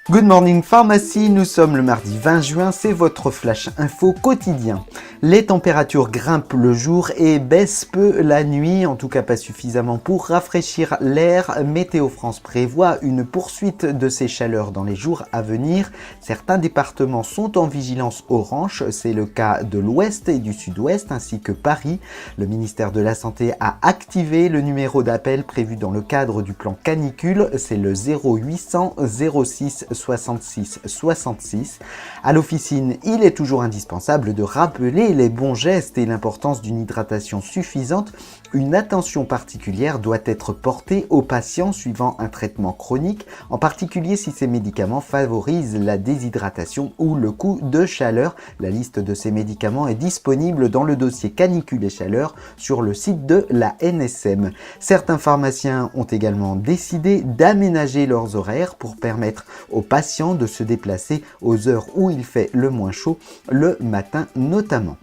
Good morning pharmacie, nous sommes le mardi 20 juin, c'est votre flash info quotidien. Les températures grimpent le jour et baissent peu la nuit, en tout cas pas suffisamment pour rafraîchir l'air. Météo France prévoit une poursuite de ces chaleurs dans les jours à venir. Certains départements sont en vigilance orange, c'est le cas de l'ouest et du sud-ouest ainsi que Paris. Le ministère de la Santé a activé le numéro d'appel prévu dans le cadre du plan canicule, c'est le 0800 06 66 66. À l'officine, il est toujours indispensable de rappeler les bons gestes et l'importance d'une hydratation suffisante. Une attention particulière doit être portée aux patients suivant un traitement chronique, en particulier si ces médicaments favorisent la déshydratation ou le coup de chaleur. La liste de ces médicaments est disponible dans le dossier canicule et chaleur sur le site de la NSM. Certains pharmaciens ont également décidé d'aménager leurs horaires pour permettre aux patients de se déplacer aux heures où il fait le moins chaud, le matin notamment.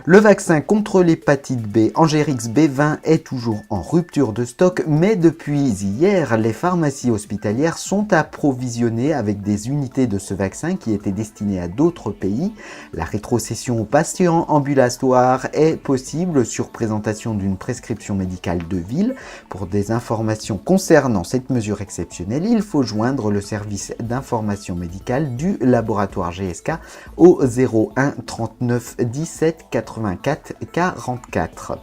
Le vaccin contre l'hépatite B Engerix B20 est toujours en rupture de stock, mais depuis hier, les pharmacies hospitalières sont approvisionnées avec des unités de ce vaccin qui étaient destinées à d'autres pays. La rétrocession aux patients ambulatoires est possible sur présentation d'une prescription médicale de ville. Pour des informations concernant cette mesure exceptionnelle, il faut joindre le service d'information médicale du laboratoire GSK au 01 39 17 84 44.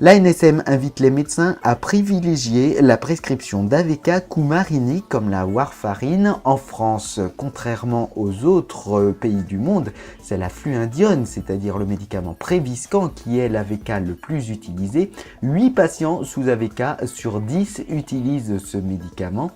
La NSM invite les médecins à privilégier la prescription d'AVK coumarini comme la warfarine. En France, contrairement aux autres pays du monde, c'est la fluindione, c'est-à-dire le médicament Préviscan, qui est l'AVK le plus utilisé. 8 patients sous AVK sur 10 utilisent ce médicament.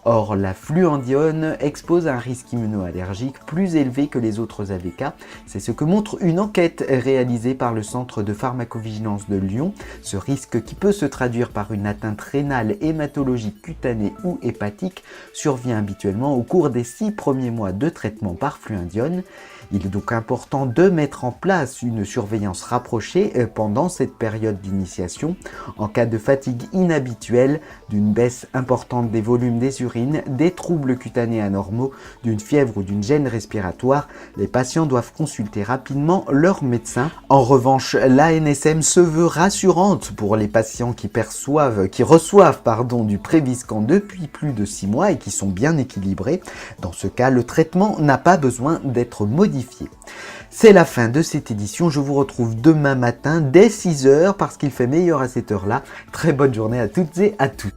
Or, la fluandione expose à un risque immunoallergique plus élevé que les autres AVK. C'est ce que montre une enquête réalisée par le Centre de pharmacovigilance de Lyon. Ce risque, qui peut se traduire par une atteinte rénale, hématologique, cutanée ou hépatique, survient habituellement au cours des 6 premiers mois de traitement par fluandione. Il est donc important de mettre en place une surveillance rapprochée pendant cette période d'initiation. En cas de fatigue inhabituelle, d'une baisse importante des volumes des urines, des troubles cutanés anormaux, d'une fièvre ou d'une gêne respiratoire, les patients doivent consulter rapidement leur médecin. En revanche, la NSM se veut rassurante pour les patients qui reçoivent du Préviscan depuis plus de 6 mois et qui sont bien équilibrés. Dans ce cas, le traitement n'a pas besoin d'être modifié. C'est la fin de cette édition, je vous retrouve demain matin dès 6 h parce qu'il fait meilleur à cette heure-là. Très bonne journée à toutes et à tous.